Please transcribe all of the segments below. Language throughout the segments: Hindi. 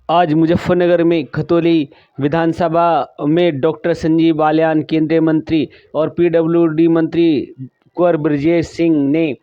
आज मुजफ्फरनगर में खतौली विधानसभा में डॉक्टर संजीव बालियान, केंद्रीय मंत्री और पीडब्ल्यूडी मंत्री कुंवर ब्रजेश सिंह ने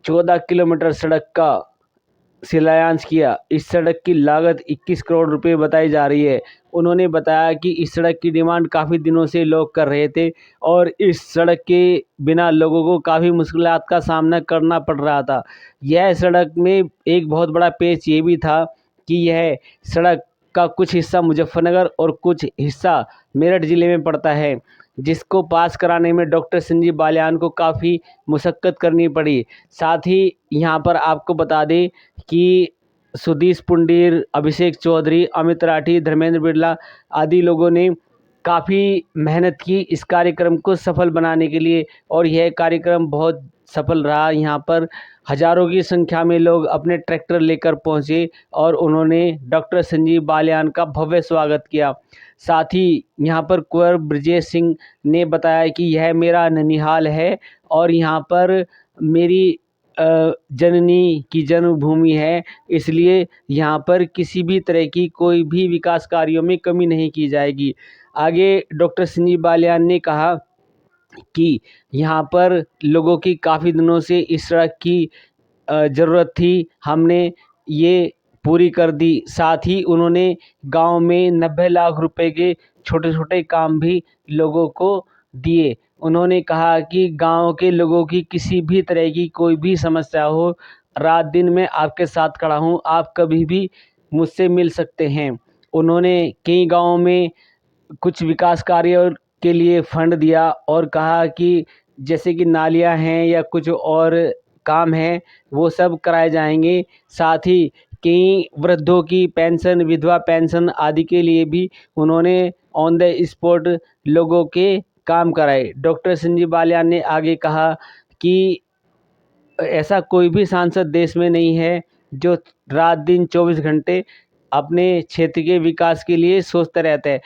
14 किलोमीटर सड़क का शिलान्यास किया। इस सड़क की लागत 21 करोड़ रुपए बताई जा रही है। उन्होंने बताया कि इस सड़क की डिमांड काफ़ी दिनों से लोग कर रहे थे और इस सड़क के बिना लोगों को काफ़ी मुश्किलात का सामना करना पड़ रहा था। यह सड़क में एक बहुत बड़ा पेच ये भी था कि यह सड़क का कुछ हिस्सा मुजफ्फरनगर और कुछ हिस्सा मेरठ ज़िले में पड़ता है, जिसको पास कराने में डॉक्टर संजीव बालियान को काफ़ी मुशक्क़त करनी पड़ी। साथ ही यहाँ पर आपको बता दें कि सुधीश पुंडीर, अभिषेक चौधरी, अमित राठी, धर्मेंद्र बिरला आदि लोगों ने काफ़ी मेहनत की इस कार्यक्रम को सफल बनाने के लिए और यह कार्यक्रम बहुत सफल रहा। यहाँ पर हज़ारों की संख्या में लोग अपने ट्रैक्टर लेकर पहुँचे और उन्होंने डॉक्टर संजीव बालियान का भव्य स्वागत किया। साथ ही यहाँ पर कुंवर ब्रजेश सिंह ने बताया कि यह मेरा ननिहाल है और यहाँ पर मेरी जननी की जन्मभूमि है, इसलिए यहाँ पर किसी भी तरह की कोई भी विकास कार्यों में कमी नहीं की जाएगी। आगे डॉक्टर संजीव बालियान ने कहा कि यहाँ पर लोगों की काफ़ी दिनों से इस सड़क की ज़रूरत थी, हमने ये पूरी कर दी। साथ ही उन्होंने गांव में 90 लाख रुपए के छोटे-छोटे काम भी लोगों को दिए। उन्होंने कहा कि गांव के लोगों की किसी भी तरह की कोई भी समस्या हो, रात दिन मैं आपके साथ खड़ा हूँ, आप कभी भी मुझसे मिल सकते हैं। उन्होंने कई गाँवों में कुछ विकास कार्य के लिए फंड दिया और कहा कि जैसे कि नालियाँ हैं या कुछ और काम हैं, वो सब कराए जाएंगे। साथ ही कई वृद्धों की पेंशन, विधवा पेंशन आदि के लिए भी उन्होंने ऑन द स्पॉट लोगों के काम कराए। डॉक्टर संजीव बालियान ने आगे कहा कि ऐसा कोई भी सांसद देश में नहीं है जो रात दिन 24 घंटे अपने क्षेत्र के विकास के लिए सोचता रहता है।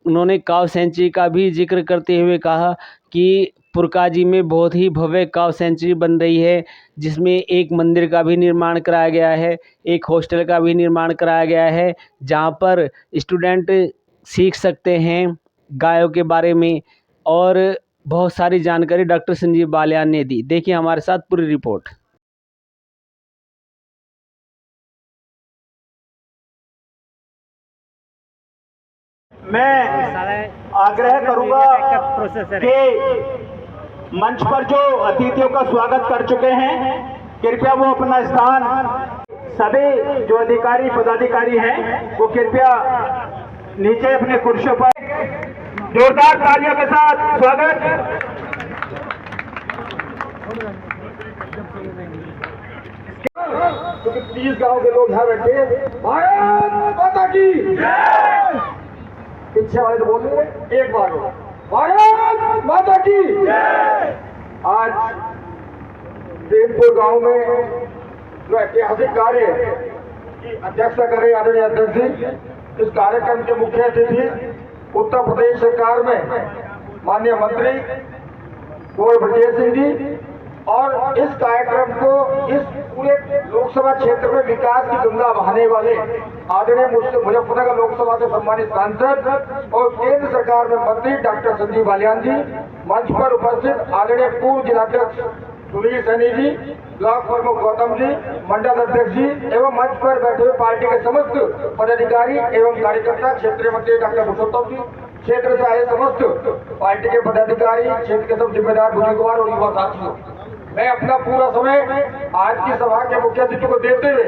उन्होंने काव सेंचुरी का भी जिक्र करते हुए कहा कि पुरकाजी में बहुत ही भव्य काव सेंचुरी बन रही है, जिसमें एक मंदिर का भी निर्माण कराया गया है, एक हॉस्टल का भी निर्माण कराया गया है, जहां पर स्टूडेंट सीख सकते हैं गायों के बारे में और बहुत सारी जानकारी डॉक्टर संजीव बालियान ने दी। देखिए हमारे साथ पूरी रिपोर्ट। मैं आग्रह करूंगा कि मंच पर जो अतिथियों का स्वागत कर चुके हैं, कृपया वो अपना स्थान, सभी जो अधिकारी पदाधिकारी हैं वो कृपया नीचे अपने कुर्सियों पर जोरदार तालियों के साथ स्वागत। क्योंकि 30 गांव के लोग यहाँ बैठे, भारत माता की जय। पीछे वाले तो बोलेंगे एक बार, भारत माता की जय। आज प्रेमपुर गांव में जो ऐतिहासिक कार्य की अध्यक्षता कर रहे आदरणीय अध्यक्ष जी, इस कार्यक्रम के मुख्य अतिथि उत्तर प्रदेश सरकार में माननीय मंत्री कुंवर ब्रजेश सिंह जी, और इस कार्यक्रम को इस पूरे लोकसभा क्षेत्र में विकास की गंगा बहाने वाले आदरणीय मुजफ्फरनगर लोकसभा के सम्मानित सांसद और केंद्र सरकार में मंत्री डॉक्टर संजीव बालियान जी, मंच पर उपस्थित आदरणीय पूर्व जिलाध्यक्ष सुनील सैनी जी, ब्लॉक प्रमुख गौतम जी, मंडल अध्यक्ष जी एवं मंच पर बैठे हुए पार्टी के समस्त पदाधिकारी एवं कार्यकर्ता, क्षेत्रीय मंत्री डॉक्टर पुरुषोत्तम जी, क्षेत्र से आए समस्त पार्टी के पदाधिकारी, क्षेत्र के सब जिम्मेदार बुजुर्गवार और युवा साथियों, मैं अपना पूरा समय आज की सभा के मुख्य अतिथि को देते हुए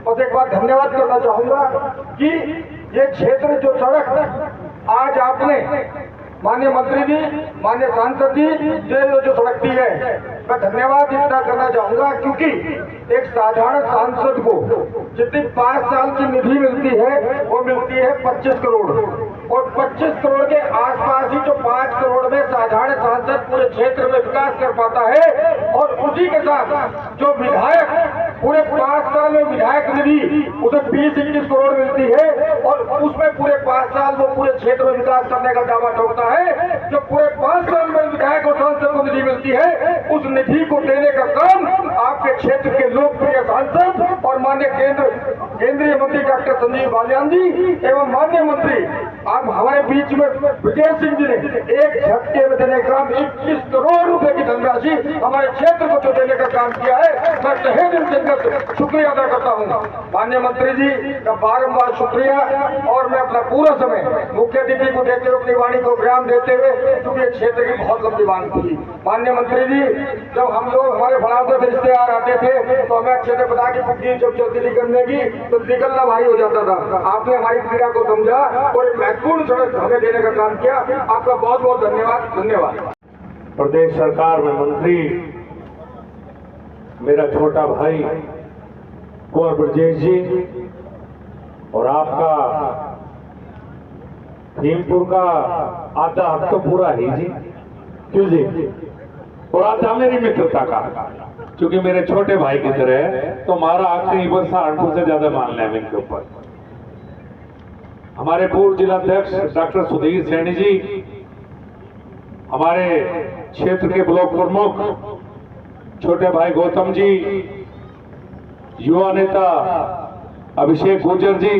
बस एक बार धन्यवाद करना चाहूंगा कि ये क्षेत्र जो सड़क आज आपने माननीय मंत्री जी, माननीय सांसद जी जो सड़क दी है, मैं धन्यवाद इतना करना चाहूंगा क्योंकि एक साधारण सांसद को जितनी 5 साल की निधि मिलती है वो मिलती है 25 करोड़, और 25 करोड़ के आसपास ही जो 5 करोड़ में साधारण सांसद पूरे क्षेत्र में विकास कर पाता है, और उसी के साथ जो विधायक पूरे 5 साल में विधायक निधि उसे 20-21 करोड़ मिलती है, और उसमें पूरे 5 साल वो पूरे क्षेत्र में विकास करने का दावा ठोकता है। जो पूरे 5 साल में विधायक और सांसद को निधि मिलती है, उस निधि को देने का काम आपके क्षेत्र के लोकप्रिय सांसद और माननीय केंद्रीय मंत्री डॉक्टर डॉक्टर संजीव बालियान जी एवं माननीय मंत्री आप हमारे बीच में विजय सिंह जी ने एक झटके में देने का 21 करोड़ रुपए की धनराशि हमारे क्षेत्र को जो देने का काम किया है, मैं तहे दिल से शुक्रिया अदा करता हूँ। माननीय मंत्री जी का बारंबार शुक्रिया। और मैं अपना पूरा समय मुख्य अतिथि को देते हुए अपनी वाणी को विराम देते हुए, क्योंकि क्षेत्र की बहुत लंबी वाणी थी। माननीय मंत्री जी, जब हम लोग हमारे फलावते से रिश्तेदार आते थे तो हमें अच्छे से पता कि पुग्गी जब चलती थी करने की तो निकलना भारी हो जाता था। आपने हमारी पीड़ा को समझा और एक महत्वपूर्ण सड़क हमें देने का काम किया। आपका बहुत बहुत धन्यवाद। धन्यवाद। प्रदेश सरकार में मंत्री मेरा छोटा भाई कुंवर ब्रजेश जी और आपका भीमपुर का आधा हक तो पूरा ही जी, क्यों जी, और आधा मेरी मित्रता का, क्योंकि मेरे छोटे भाई की तरह है तो हमारा हक कई बार सहारनपुर से ज्यादा मान लें इनके ऊपर। हमारे पूर्व जिलाध्यक्ष डॉक्टर सुधीर सैनी जी, हमारे क्षेत्र के ब्लॉक प्रमुख छोटे भाई गौतम जी, युवा नेता अभिषेक गुर्जर जी,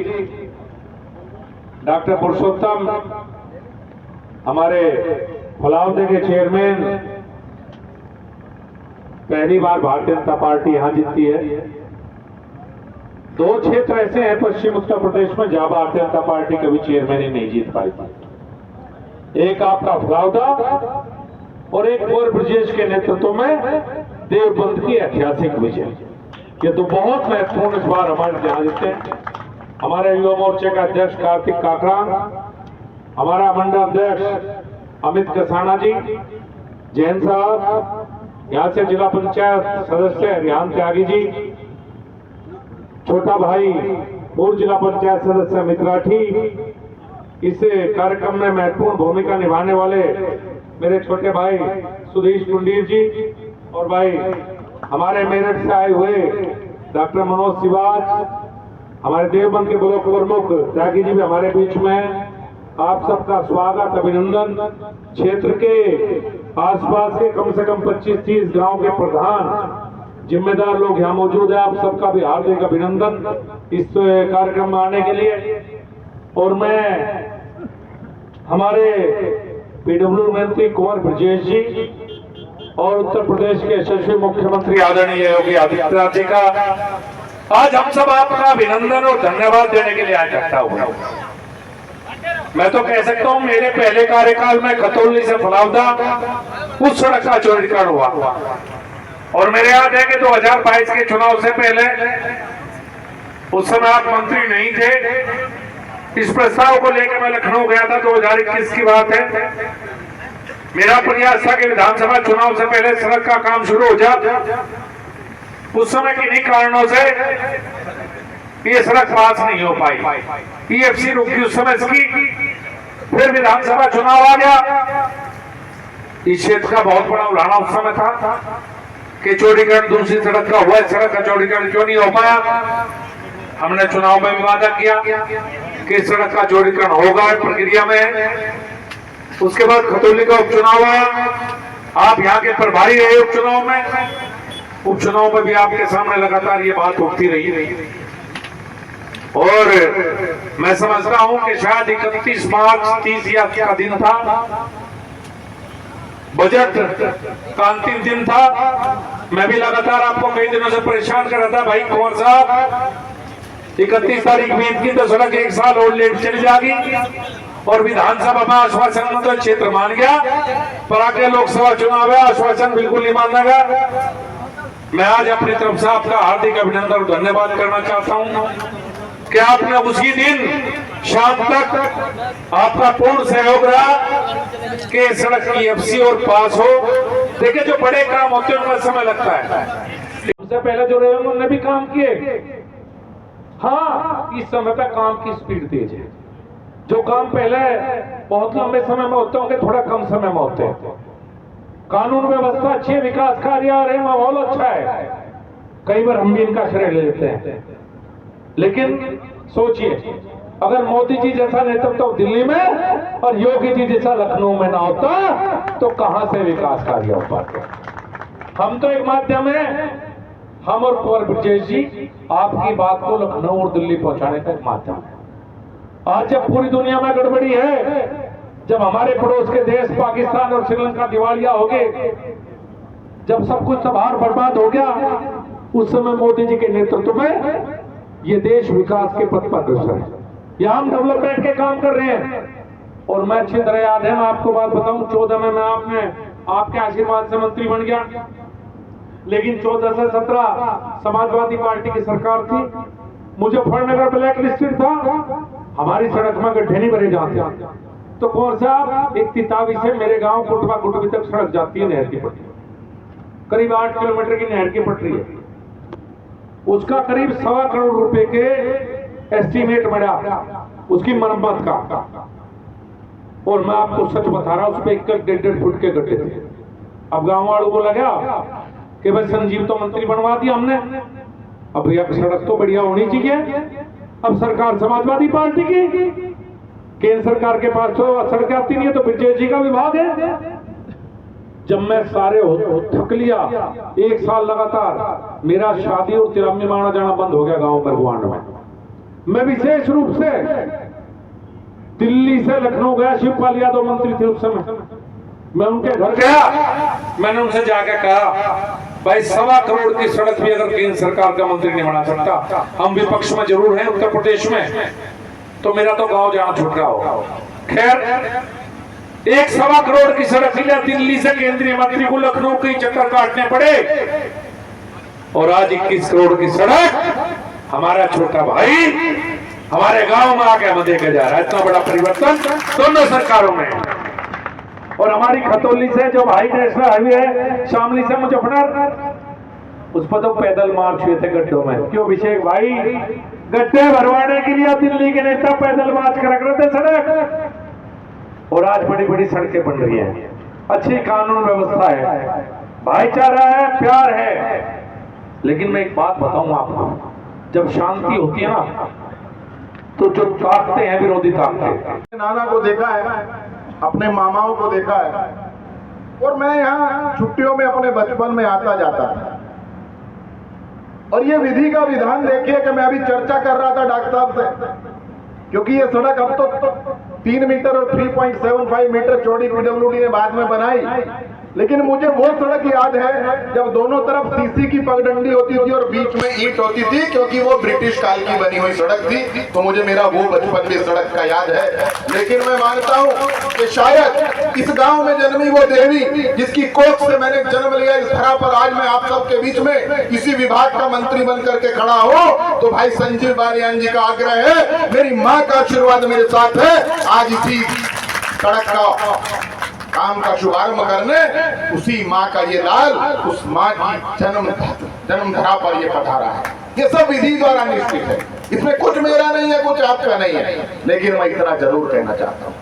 डॉक्टर पुरुषोत्तम, हमारे फलावते के चेयरमैन, पहली बार भारतीय जनता पार्टी यहां जीतती है। दो क्षेत्र ऐसे हैं पश्चिम उत्तर प्रदेश में जहां भारतीय जनता पार्टी कभी चेयरमैन ही नहीं जीत पाई थी। एक आपका फलावदा और एक कुंवर ब्रजेश के नेतृत्व में देवबंद की ऐतिहासिक विजय, ये तो बहुत महत्वपूर्ण इस बार हमारे यहाँ जीते हैं। हमारे युवा मोर्चे का अध्यक्ष कार्तिक काकड़ा, हमारा मंडल अध्यक्ष अमित कसाना जी, जैन साहब, यहाँ से जिला पंचायत सदस्य रिहान त्यागी जी, छोटा भाई पूर्व जिला पंचायत सदस्य अमित राठी, इस कार्यक्रम में महत्वपूर्ण भूमिका निभाने वाले मेरे छोटे भाई सुधीश कुंडीर जी और भाई हमारे मेरठ से आए हुए डॉक्टर मनोज सिवाज, हमारे देवबंद के ब्लॉक प्रमुख त्यागी जी भी हमारे बीच में। आप सबका स्वागत, अभिनंदन। क्षेत्र के आसपास के कम से कम 25-30 गांव के प्रधान जिम्मेदार लोग यहाँ मौजूद है, आप सबका भी हार्दिक अभिनंदन इस कार्यक्रम में आने के लिए। और मैं हमारे पीडब्ल्यू मंत्री कुंवर ब्रजेश जी और उत्तर प्रदेश के यशस्वी मुख्यमंत्री आदरणीय योगी आदित्यनाथ जी का आज हम सब आपका अभिनंदन और धन्यवाद देने के लिए आज इकट्ठा हुआ। मैं तो कह सकता हूं मेरे पहले कार्यकाल में खतौली से फलावदा उस सड़क का चौड़ीकरण हुआ और मेरे याद है कि 2022 के चुनाव से पहले, उस समय आप मंत्री नहीं थे, इस प्रस्ताव को लेकर मैं लखनऊ गया था, 2021 की बात है। मेरा प्रयास था कि विधानसभा चुनाव से पहले सड़क का काम शुरू हो जाए। उस समय किन्हीं कारणों से ये सड़क पास नहीं हो पाई, ईएफसी रुकी उस समय की। फिर विधानसभा चुनाव आ गया, इस क्षेत्र का बहुत बड़ा उलाहना उस समय था कि चौड़ीकरण दूसरी सड़क का हुआ, सड़क का चौड़ीकरण क्यों नहीं हो पाया। हमने चुनाव में भी वादा किया कि सड़क का चौड़ीकरण होगा, प्रक्रिया में। उसके बाद खतौली का उपचुनाव आया, आप यहाँ के प्रभारी रहे उपचुनाव में। उपचुनाव में भी आपके सामने लगातार ये बात उठती रही और मैं समझता हूं कि शायद 31 मार्च 30 का दिन था, बजट का अंतिम दिन था। मैं भी लगातार आपको कई दिनों से परेशान कर रहा था, भाई कुंवर साहब 31 तारीख बीत की तो सड़क 1 साल और लेट चली जाएगी। और विधानसभा में आश्वासन तो क्षेत्र मान गया, पर आगे लोकसभा चुनाव है, आश्वासन बिल्कुल नहीं माना गया। मैं आज अपनी तरफ से आपका हार्दिक अभिनंदन और धन्यवाद करना चाहता हूं कि आपने उसी दिन शाम तक आपका पूर्ण सहयोग रहा कि सड़क की एफसी और पास हो। देखिए, जो बड़े काम होते हैं उनमें समय लगता है। उससे पहले जो रहे उन्होंने भी काम किए। हाँ, इस समय पे काम की स्पीड तेज है। जो काम पहले बहुत लंबे समय में होते होंगे, थोड़ा कम समय में होते हैं। कानून व्यवस्था अच्छी है, विकास कार्य आ रहे हैं, माहौल अच्छा है। कई बार हम भी इनका श्रेय ले लेते हैं, लेकिन सोचिए अगर मोदी जी जैसा नेतृत्व दिल्ली में और योगी जी जैसा लखनऊ में ना होता तो कहां से विकास कार्य हो पाते। हम तो एक माध्यम है, हम और कुंवर ब्रजेश जी आपकी बात को लखनऊ और दिल्ली पहुंचाने का माध्यम है। आज जब पूरी दुनिया में गड़बड़ी है, जब हमारे पड़ोस के देश पाकिस्तान और श्रीलंका दिवालिया हो गए, जब सब कुछ तबाह बर्बाद हो गया, उस समय मोदी जी के नेतृत्व में ये देश विकास के पथ पर अग्रसर है। यहाँ हम डेवलपमेंट के काम कर रहे हैं। और मैं अच्छी तरह याद है, मैं आपको बात बताऊं, 14 में मैं आपके आशीर्वाद से मंत्री बन गया, लेकिन 14 से 17 समाजवादी पार्टी की सरकार थी। मुजफ्फरनगर ब्लैक लिस्टेड था, हमारी सड़क में गड्ढे नहीं भरे जाते। तो कौन साहब, एक तितावी से मेरे गांव कुटवा कुटवी तक सड़क जाती है, नहर की पटरी, करीब 8 किलोमीटर की नहर की पटरी है। उसका करीब 1.25 करोड़ रुपए के एस्टीमेट मिला उसकी मरम्मत का। और मैं आपको सच बता रहा हूं, उस पर 1.5 फुट के गड्ढे थे। अब गांव वालों को लगा कि भाई संजीव तो मंत्री बनवा दिया हमने, अब यह सड़क तो बढ़िया होनी चाहिए। अब सरकार समाजवादी पार्टी की, केंद्र सरकार के पास तो सड़क आती नहीं है, तो ब्रजेश जी का विभाग है। जब मैं सारे थक लिया, 1 साल लगातार मेरा शादी और तिरंगे में आना जाना बंद हो गया गांव मरगुवांड में। मैं विशेष रूप से दिल्ली से लखनऊ गया, शिवपाल यादव मंत्री थे उस समय, मैं उनके घर गया, मैंने उनसे जाके कहा, भाई 1.25 करोड़ की सड़क भी अगर केंद्र सरकार का मंत्री नहीं बना सकता, हम विपक्ष में जरूर हैं उत्तर प्रदेश में, तो मेरा तो गांव जाना छूट रहा होगा। खैर, 1.25 करोड़ की सड़क के लिए दिल्ली से केंद्रीय मंत्री को लखनऊ के चक्कर काटने पड़े, और आज 21 करोड़ की सड़क हमारा छोटा भाई हमारे गांव में आके हमें देके जा रहा है। इतना बड़ा परिवर्तन दोनों सरकारों में। और हमारी खतौली से जो हाई नेशनल हाईवे है, शामली से मुजफ्फरनगर, उस पर तो पैदल मार्च हुए थे गड्ढों में। क्यों अभिषेक भाई, गड्ढे भरवाने के लिए दिल्ली के नेता पैदल मार्च कर रहे थे सड़क, और आज बड़ी बड़ी सड़कें बन रही हैं, अच्छी कानून व्यवस्था है, भाईचारा है, प्यार है। लेकिन मैं एक बात बताऊं आपको, जब शांति होती है ना, तो जो ताकते हैं विरोधी ताकते। नाना को देखा है, अपने मामाओं को देखा है, और मैं यहाँ छुट्टियों में अपने बचपन में आता जाता था। और ये विधि का विधान देखिए कि मैं अभी चर्चा कर रहा था डॉक्टर साहब से, क्योंकि ये सड़क अब तो 3 मीटर और 3.75 मीटर चौड़ी पीडब्ल्यूडी ने बाद में बनाई, लेकिन मुझे वो सड़क याद है जब दोनों तरफ सीसी की पगडंडी होती थी और बीच में ईंट होती थी, क्योंकि वो ब्रिटिश काल की बनी हुई सड़क थी। तो मुझे मेरा वो बचपन भी सड़क का याद है। लेकिन मैं मानता हूँ कि शायद इस गांव में जन्मी वो देवी जिसकी कोख से मैंने जन्म लिया, इस धरा पर आज मैं आप सबके बीच में इसी विभाग का मंत्री बन करके खड़ा हूँ, तो भाई संजीव बालियान जी का आग्रह है, मेरी माँ का आशीर्वाद मेरे साथ है, आज इसी सड़क का काम का शुभारंभ करने उसी माँ का ये लाल उस माँ की जन्म धरा पर ये पधारा है। ये सब विधि द्वारा निश्चित है, इसमें कुछ मेरा नहीं है, कुछ आपका नहीं है। लेकिन मैं इतना जरूर कहना चाहता हूँ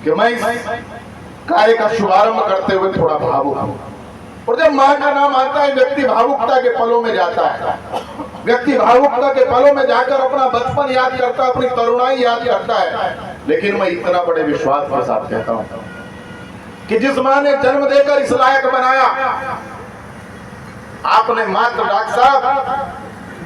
कि मैं इस कार्य का शुभारंभ करते हुए थोड़ा भावुक हूँ। और जब माँ का नाम आता है, व्यक्ति भावुकता के पलों में जाता है, व्यक्ति भावुकता के पलों में जाकर अपना बचपन याद करता है, अपनी तरुणाई याद करता है। लेकिन मैं इतना बड़े विश्वास के साथ कहता हूँ कि जिस माँ ने जन्म देकर इस लायक बनाया, आपने मात्र डॉक्टर साहब,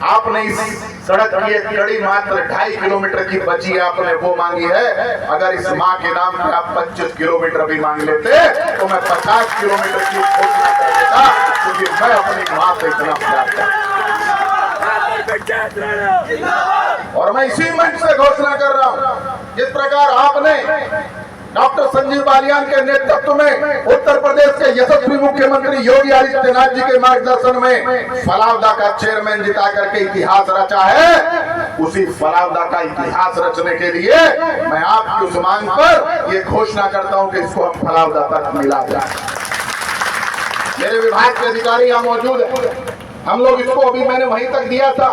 आपने इस सड़क की एक कड़ी मात्र 2.5 किलोमीटर की बची आपने वो मांगी है। अगर इस माँ के नाम पे आप 25 किलोमीटर भी मांग लेते तो मैं 50 किलोमीटर की घोषणा कर देता, क्योंकि मैं अपनी माँ से इतना प्यार करता हूं। और मैं इसी मंच से घोषणा कर रहा हूं, जिस प्रकार आपने डॉक्टर संजीव बालियान के नेतृत्व में उत्तर प्रदेश के यशस्वी मुख्यमंत्री योगी आदित्यनाथ जी के मार्गदर्शन में फलावदा का चेयरमैन जिता करके इतिहास रचा है, उसी फलावदा का इतिहास रचने के लिए मैं आपकी उस मांग पर ये घोषणा करता हूं कि इसको हम फलावदा तक मिला जाए। मेरे विभाग के अधिकारी यहाँ मौजूद है, हम लोग इसको अभी मैंने वहीं तक दिया था,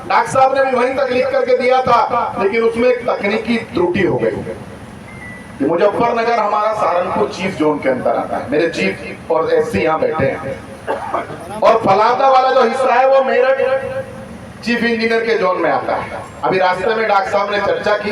डॉक्टर साहब ने भी वहीं तक लिख करके दिया था, लेकिन उसमें एक तकनीकी त्रुटि हो गई। मुजफ्फरनगर हमारा सहारनपुर चीफ जोन के अंदर आता है, मेरे चीफ और एससी यहाँ बैठे हैं, और फलावदा वाला जो हिस्सा है वो मेरठ चीफ इंजीनियर के जोन में आता है। अभी रास्ते में डॉक्टर साहब ने चर्चा की,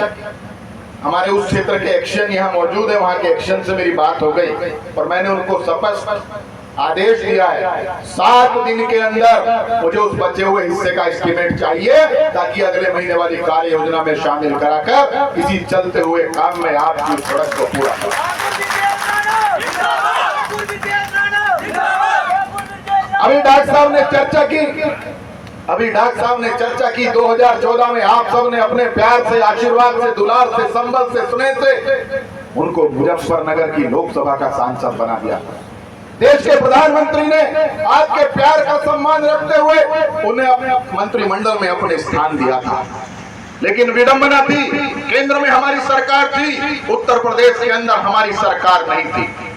हमारे उस क्षेत्र के एक्शन यहाँ मौजूद है, वहाँ के एक्शन से मेरी बात हो गई और मैंने उनको स्पष्ट आदेश दिया है 7 दिन के अंदर मुझे उस बचे हुए हिस्से का एस्टीमेट चाहिए, ताकि अगले महीने वाली कार्य योजना में शामिल कराकर इसी चलते हुए काम में आपकी सड़क को पूरा करें। अभी डॉक्टर साहब ने चर्चा की 2014 में आप सब ने अपने प्यार से, आशीर्वाद से, दुलार से, संबल से, स्नेह से उनको मुजफ्फरनगर की लोकसभा का सांसद बना दिया। देश के प्रधानमंत्री ने आपके प्यार का सम्मान रखते हुए उन्हें अपने मंत्रिमंडल में अपने स्थान दिया था। लेकिन विडंबना थी, केंद्र में हमारी सरकार थी, उत्तर प्रदेश के अंदर हमारी सरकार नहीं थी।